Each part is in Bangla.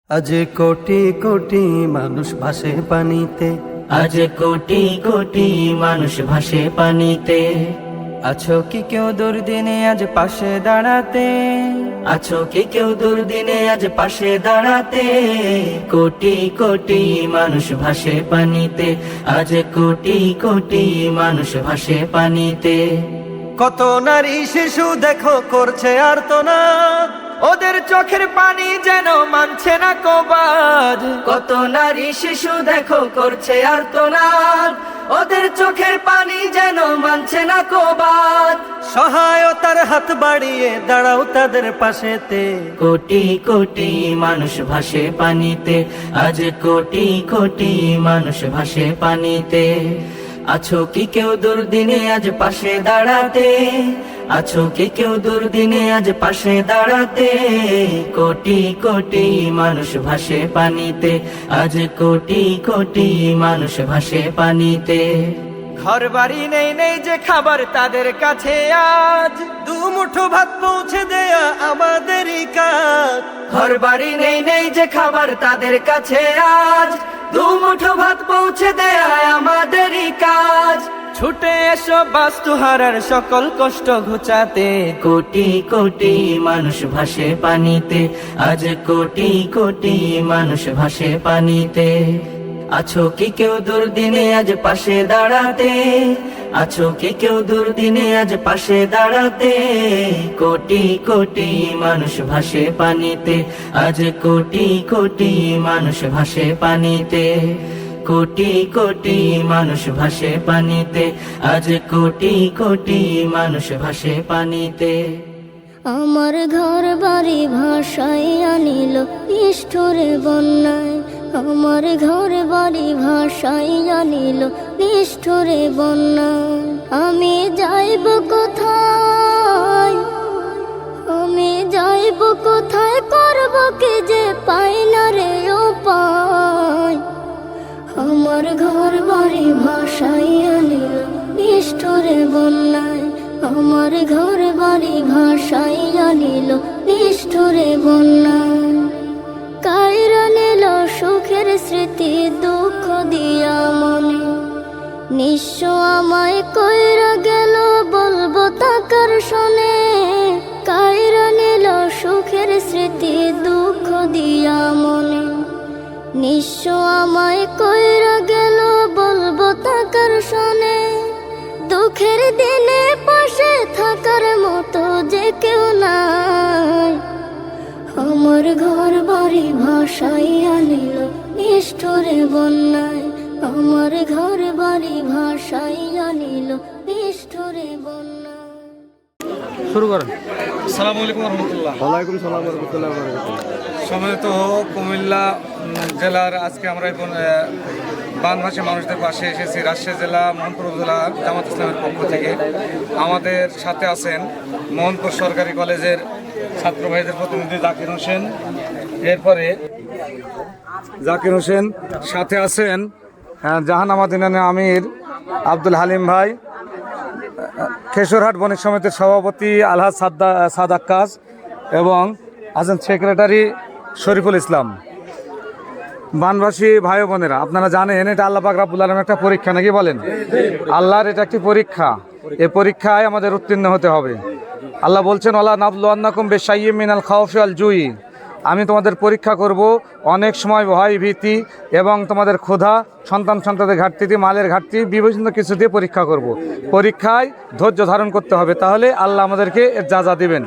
আজ কোটি কোটি মানুষ ভাসে পানিতে, আজ কোটি কোটি মানুষ ভাসে পানিতে। আছো কি কেউ দুর্দিনে আজ পাশে দাঁড়াতে? আছো কি কেউ দুর্দিনে আজ পাশে দাঁড়াতে? কোটি কোটি মানুষ ভাসে পানিতে, আজ কোটি কোটি মানুষ ভাসে পানিতে। কত নারী শিশু দেখো করছে আর্তনাদ, ওদের চোখের পানি যেন মানছে না কবাদ। কত নারী শিশু দেখো করছে আর্তনাদ, ওদের চোখের পানি যেন মানছে না কবাদ। সহায়তার হাত বাড়িয়ে দাঁড়াও তাদের পাশেতে। কোটি কোটি মানুষ ভাসে পানিতে, আজ কোটি কোটি মানুষ ভাসে পানিতে। আছো কি কেউ দুর্দিনে আজ পাশে দাঁড়াতে? আছো কি কেউ দুর্দিনে আজ পাশে দাঁড়াতে? কোটি কোটি মানুষ ভাসে পানিতে, আজ কোটি কোটি মানুষ ভাসে পানিতে। ঘর বাড়ি নেই নেই যে খাবার তাদের কাছে, আজ দুমুঠো ভাত পৌঁছে দেয়া আমাদেরই কাজ। ঘর বাড়ি নেই নেই যে খাবার তাদের কাছে, আজ দুমুঠো ভাত পৌঁছে দেয়া আমাদেরই কাজ। ছুটে এসো বাস্তুহারার সকল কষ্ট ঘুচাতে। কোটি কোটি মানুষ ভাসে পানিতে, আজ কোটি কোটি মানুষ ভাসে পানিতে। আছো কি কেউ দুর্দিনে আজ পাশে দাঁড়াতে? আছো কি কেউ দুর্দিনে আজ পাশে দাঁড়াতে? কোটি কোটি মানুষ ভাসে পানিতে, আজ কোটি কোটি মানুষ ভাসে পানিতে। কোটি কোটি মানুষ ভাসে পানিতে, আজ কোটি কোটি মানুষ ভাসে পানিতে। আমার ঘর বাড়ি ভাসাই আনিল নিষ্ঠুরে বন্যায়। আমার ঘর বাড়ি ভাসাই আনিল নিষ্ঠুরে বন্যায়। আমি যাইব কোথায়? আমি যাইব কোথায়? করব কি যে পাই না রে উপায়। আমার ঘর বাড়ি ভাসাই আনিল নিষ্ঠুরে বন্যায়। আমার ঘর বাড়ি ভাসাই আনিল নিষ্ঠুরে বন্যায়। কাইরা নিল সুখের স্মৃতি দুঃখ দিয়া মনে। নিঃস্ব আমায় কইরা গেল বলবো তাকার শোনে। কাইরা নিল সুখের স্মৃতি দুঃখ দিয়া মনে। নিঃস্ব আমায় কইরা গেল বলবো তাকার শোনে। দুঃখের দিনে পাশে থাকার মতো যে কেউ নাই। আমার ঘর বাড়ি ভাসাই আনিল নিষ্ঠুরে বন্যায়। আমার ঘর বাড়ি ভাসাই আনিল নিষ্ঠুরে বন্যায়। শুরু করেন। আসসালামু আলাইকুম রহমতুল্লাহ। ওয়ালাইকুম সালাম রহমতুল্লাহ। সম্মানিত কুমিল্লা জেলার আজকে আমরা এখন বানভাসী মানুষদের পাশে এসেছি। রাজশাহী জেলা মোহনপুর উপজেলা জামাত ইসলামের পক্ষ থেকে আমাদের সাথে আছেন মোহনপুর সরকারি কলেজের ছাত্র ভাইদের প্রতিনিধি জাকির হোসেন। এরপরে জাকির হোসেন, সাথে আছেন জাহানাবাদ ইউনিয়নের আমির আব্দুল হালিম ভাই, কেশরহাট বণিক সমিতির সভাপতি আলহাজ সাদাক্কাস এবং আছেন সেক্রেটারি শরীফুল ইসলাম। বানবাসী ভাই বোনেরা, আপনারা জানেন এটা আল্লাহ পাক রব্বুল আলামিনের একটা পরীক্ষা, নাকি বলেন? আল্লাহর এটা একটি পরীক্ষা। এই পরীক্ষায় আমাদের উত্তীর্ণ হতে হবে। আল্লাহ বলছেন, ওয়ালা নাবলুয়ান্নাকুম বিশাইয়্যিম মিনাল খাউফি ওয়াল জুই। আমি তোমাদের পরীক্ষা করব অনেক সময় ভয় ভীতি এবং তোমাদের ক্ষুধা, সন্তানদের ঘাটতি, মালের ঘাটতি, বিভিন্ন কিছু দিয়ে পরীক্ষা করব। পরীক্ষায় ধৈর্য ধারণ করতে হবে, তাহলে আল্লাহ আমাদেরকে এর যা দিবেন।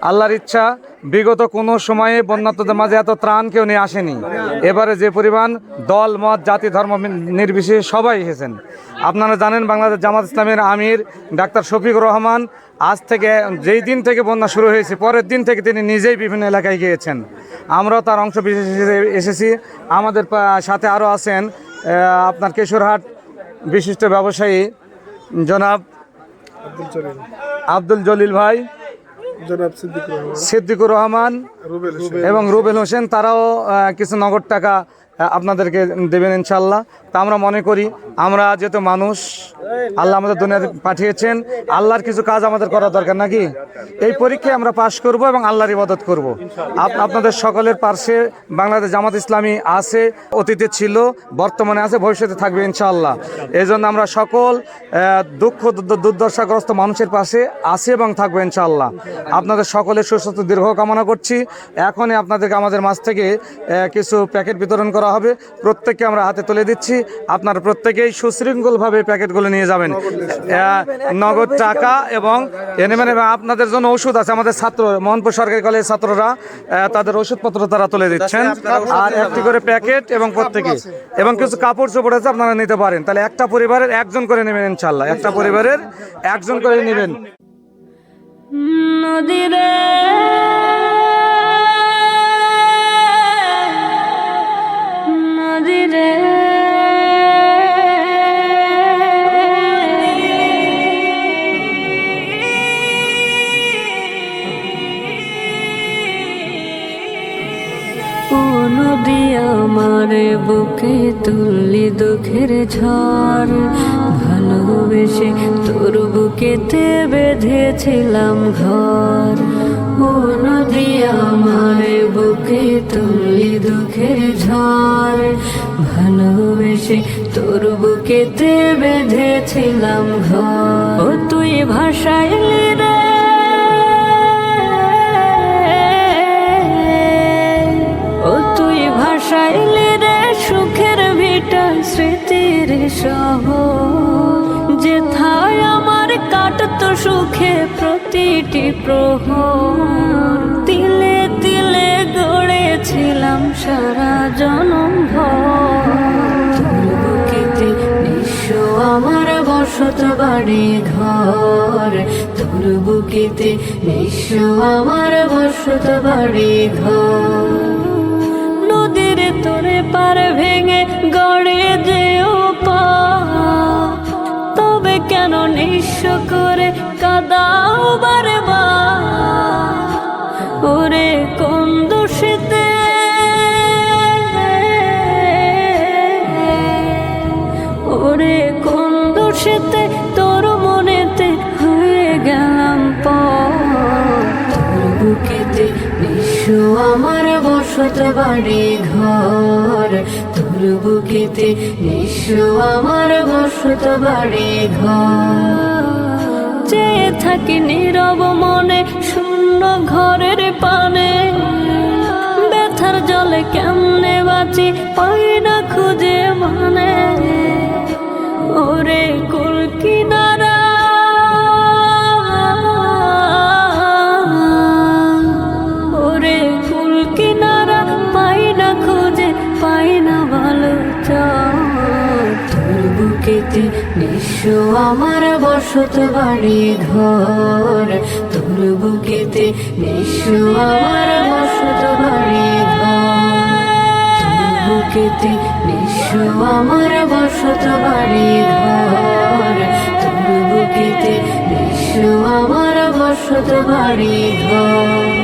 আল্লাহর ইচ্ছা, বিগত কোনো সময়ে বন্যার্তদের মাঝে এত ত্রাণ কেউ নিয়ে আসেনি। এবারে যে পরিমাণ দল মত জাতি ধর্ম নির্বিশেষে সবাই এসেছেন। আপনারা জানেন বাংলাদেশ জামাত ইসলামের আমির ডাক্তার শফিকুর রহমান আজ থেকে, যেই দিন থেকে বন্যা শুরু হয়েছে পরের দিন থেকে তিনি নিজেই বিভিন্ন এলাকায় গিয়েছেন। আমরাও তার অংশ বিশেষ হিসেবে এসেছি। আমাদের সাথে আরও আছেন আপনার কেশরহাট বিশিষ্ট ব্যবসায়ী জনাব আব্দুল জলিল ভাই, জনাব সিদ্দিকুর রহমান এবং রুবেল হোসেন। তারাও কিছু নগদ টাকা আপনাদেরকে দেবেন ইনশাল্লাহ। তা আমরা মনে করি আমরা যেহেতু মানুষ, আল্লাহ আমাদের দুনিয়াতে পাঠিয়েছেন, আল্লাহর কিছু কাজ আমাদের করা দরকার নাকি? এই পরীক্ষায় আমরা পাশ করব এবং আল্লাহর ইবাদত করব। আপনাদের সকলের পাশে বাংলাদেশ জামাত ইসলামী আছে, অতীতে ছিল, বর্তমানে আছে, ভবিষ্যতে থাকবে ইনশাআল্লাহ। এই জন্য আমরা সকল দুঃখ দুর্দশাগ্রস্ত মানুষের পাশে আছি এবং থাকবো ইনশাআল্লাহ। আপনাদের সকলের সুস্বাস্থ্য দীর্ঘ কামনা করছি। এখনই আপনাদেরকে আমাদের মাঝ থেকে কিছু প্যাকেট বিতরণ করা হবে, প্রত্যেককে আমরা হাতে তুলে দিচ্ছি। আপনারা প্রত্যেকেই সুশৃঙ্খলভাবে প্যাকেটগুলো নিয়ে যাবেন, নগদ টাকা এবং নেবেন। এবং আপনাদের জন্য ওষুধ আছে, আমাদের ছাত্র মোহনপুর সরকারি কলেজের ছাত্ররা তাদের ওষুধপত্র তারা তুলে দিচ্ছেন, আর একটি করে প্যাকেট এবং প্রত্যেকে এবং কিছু কাপড় চোপড় আছে আপনারা নিতে পারেন। তাহলে একটা পরিবারের একজন করে নেবেন ইনশাল্লাহ, একটা পরিবারের একজন করে নেবেন। নদীরে নদীরে ও নদী আমার বুকে তুললি দুঃখের ঝড়, ভালোবেসে তোর বুকেতে বেঁধেছিলাম ঘর। ও নদী আমার বুকে তুললি দুঃখের ঝড়, ভালোবেসে তোর বুকেতে বেঁধেছিলাম ঘর। ও তুই ভাসাইলি রে ভাসাইলি রে সুখের ভিটা স্মৃতির শহর, যেথায় আমার কাটতো সুখে প্রতিটি প্রহর। তিলে তিলে গড়েছিলাম সারা জনম ভর, তোর বুকেতে নিঃস্ব আমার বসত বাড়ি ঘর, তোর বুকেতে নিঃস্ব আমার বসত বাড়ি ঘর। নদীর তোরে পার ভেঙে গড়ে যেও পা, তবে কেন নিঃস্ব করে কাদাও বারবার। ওরে কোন দোষেতে ওরে কোন দোষেতে তোর মনেতে হয়ে গেলাম পর। তোর বুকেতে নিঃস্ব আমার বসত বাড়ি ঘর, তোর বুকেতে নিঃস্ব আমার বসত বাড়ি ঘর। চেয়ে থাকি নীরব মনে শূন্য ঘরের পানে, ব্যথার জলে কেমনে বাঁচি পাই না খুঁজে মানে। ওরে কুল কিনারা ওরে কুল কিনারা পাই না খুঁজে পাই না ভালো চাও। তোর বুকেতে নিঃস্ব আমার বসত বাড়ি ঘর, তোর বুকেতে নিঃস্ব আমার বসত বাড়ি ঘর, তোর বুকেতে নিঃস্ব আমার বসত বাড়ি ঘর, তোর বুকেতে নিঃস্ব আমার বসত বাড়ি ঘর।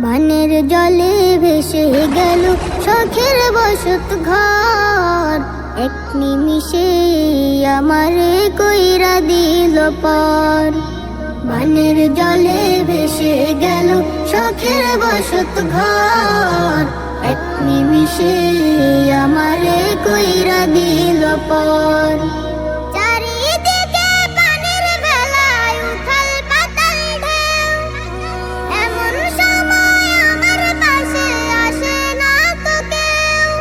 বানের জলে ভেসে গেল শখের বসত ঘর, এক নিমিষে আমারে কইরা দিল পর। বানের জলে ভেসে গেল শখের বসত ঘর, এক নিমিষে আমারে কইরা দিল পর। চারিদিকে পানির ভেলায় উথাল পাতাল ঢেউ, এমন সময় আমার পাশে আসে না তো কেউ।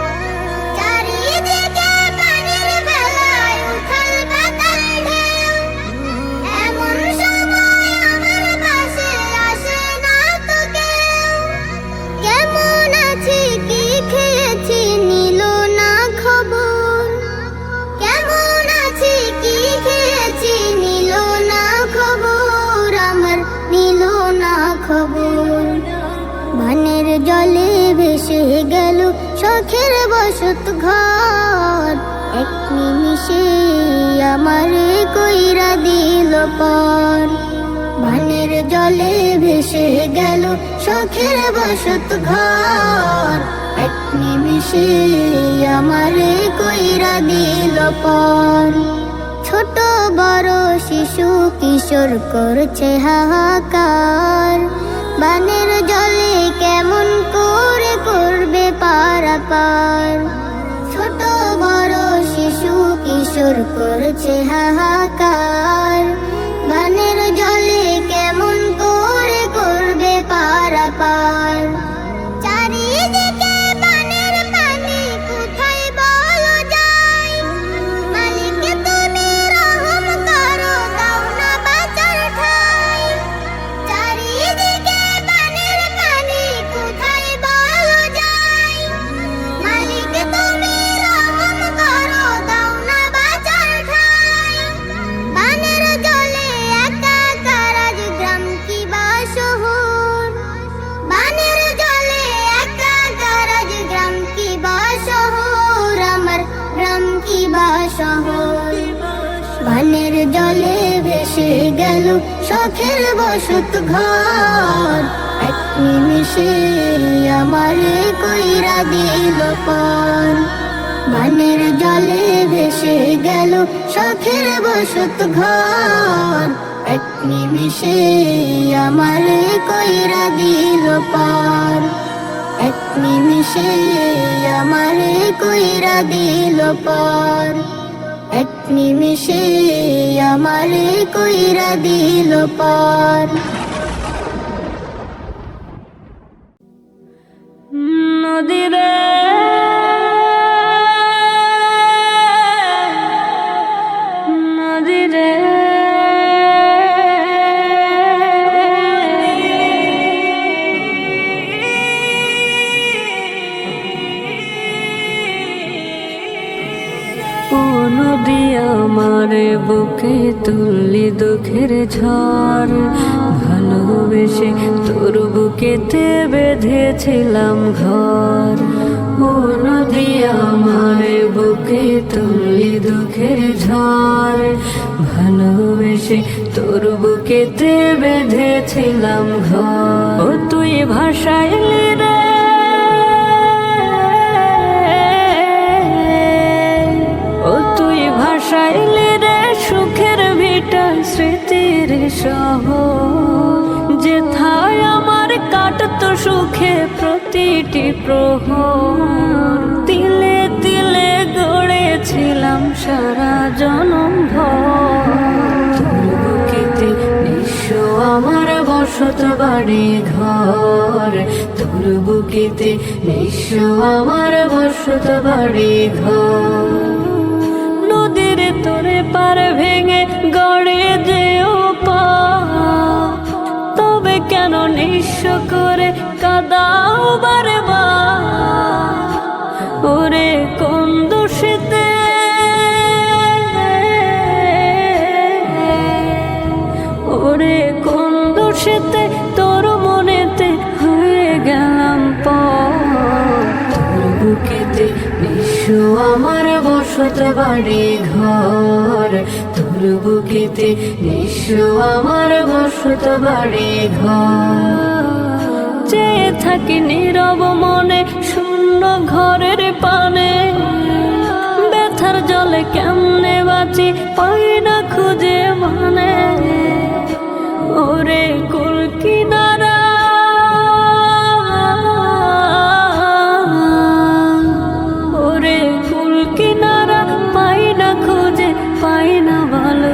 চারিদিকে পানির ভেলায় উথাল পাতাল ঢেউ, এমন সময় আমার পাশে আসে না তো কেউ। কেমন আছি কি খেয়েছি নিল না খবর, কেমন বসত ঘর এক নিমিষে আমারে কইরা দিল পর বানের জলে ভেসে গেল শখের বসত ঘর এক নিমিষে আমারে কইরা দিল পর ছোট বড় শিশু কিশোর করছে হাহাকার বানের জলে কেমন করে করবে পারাপার ছোট বড় শিশু কিশোর করছে হাহাকার বানের জলে কেমন করে করবে পারাপার চারিদিকে বানের পানি কোথায় বলো যায় মালিক তুমি রহম করো দাও না বাঁচার ঠাঁই চারিদিকে বানের পানি কোথায় বলো যায় মালিক তুমি রহম করো দাও না বাঁচার ঠাঁই বানের জলে একাকার আজ গ্রাম কি বা শহর বানের জলে একাকার আজ গ্রাম কি বা শহর আমার গ্রাম কি বা শহর বানের জলে ভেসে গেল শখের বসত ঘর এক নিমিষে আমারে কইরা দিল পর বানের জলে ভেসে গেল শখের বসত ঘর এক নিমিষে আমারে কইরা দিল পর এক নিমিষে আমারে কইরা দিল পর এক নিমিষে আমারে কইরা দিল পর নদীরে নদীরে ও নদী আমার বুকে তুললি দুঃখের ঝড় ভালোবেসে তোর বুকেতে বেঁধেছিলাম ঘর ও নদী আমার বুকে তুললি দুঃখের ঝড় ভালোবেসে তোর বুকেতে বেঁধেছিলাম ঘর ও তুই ভাসাইলি রে ও তুই ভাসাইলি রে সুখের ভিটা স্মৃতির শহর যেথায় আমার কাটতো সুখে প্রতিটি প্রহর তিলে তিলে গড়েছিলাম সারা জনম ভর তোর বুকেতে নিঃস্ব আমার বসত বাড়ি ঘর তোর বুকেতে নিঃস্ব আমার বসত বাড়ি ঘর নদীর তোরে পার ভেঙে গড়ে যেও পা তবে কেন নিঃস্ব করে কাদাও বারবার ওরে কোন দোষেতে ওরে কোন দোষেতে তোর মনেতে হয়ে গেলাম পর তোর বুকেতে নিঃস্ব আমার বসত বাড়ি ঘর তোর বুকেতে নিঃস্ব আমার বসত বাড়ি ঘর চেয়ে থাকি নীরব মনে শূন্য ঘরের পানে ব্যথার জলে কেমনে বাঁচি পাই না খুঁজে মানে ওরে কুল কিনারা ওরে কুল কিনারা পাই না খুঁজে পাই না ভালো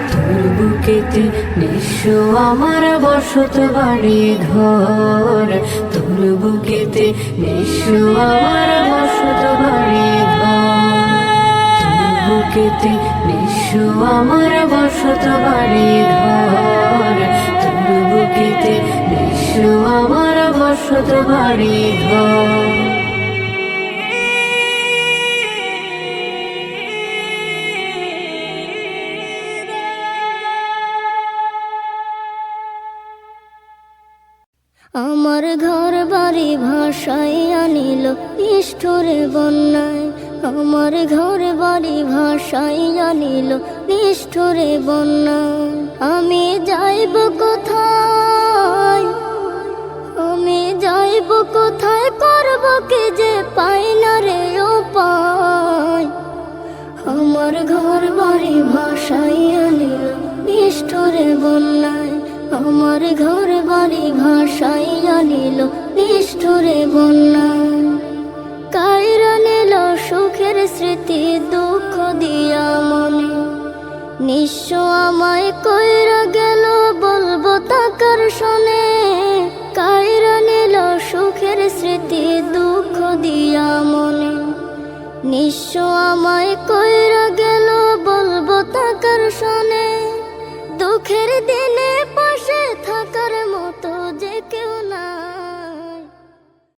তোর বুকেতে নিঃস্ব আমার বসত বাড়ি ঘর তোর বুকেতে নিঃস্ব আমার বসত বাড়ি ঘর তোর বুকেতে নিঃস্ব আমার বসত বাড়ি ঘর তোর বুকেতে নিঃস্ব আমার বসত বাড়ি ঘর আমার ঘর বাড়ি বাড়ি ভাসাই আনিল নিষ্ঠুরে বন্যায়, আমার ঘর বাড়ি ভাসাই আনিল নিষ্ঠুরে বন্যায়। আমি যাইব কোথায়, আমি যাইব কোথায়, করব কি যে পাই না রে উপায়। আমার ঘর বাড়ি ভাসাই আনিল নিষ্ঠুরে বন্যায়, আমার ঘর বাড়ি ভাসাই আনিল নিষ্ঠুরে বন্যায়। কাইরা নিল সুখের স্মৃতি দুঃখ দিয়া মনে, নিঃস্ব আমায় কইরা গেল বলবো তাকার শোনে। কাইরা নিল সুখের স্মৃতি দুঃখ দিয়া মনে, নিঃস্ব আমায় কইরা গেল বলবো তাকার শোনে।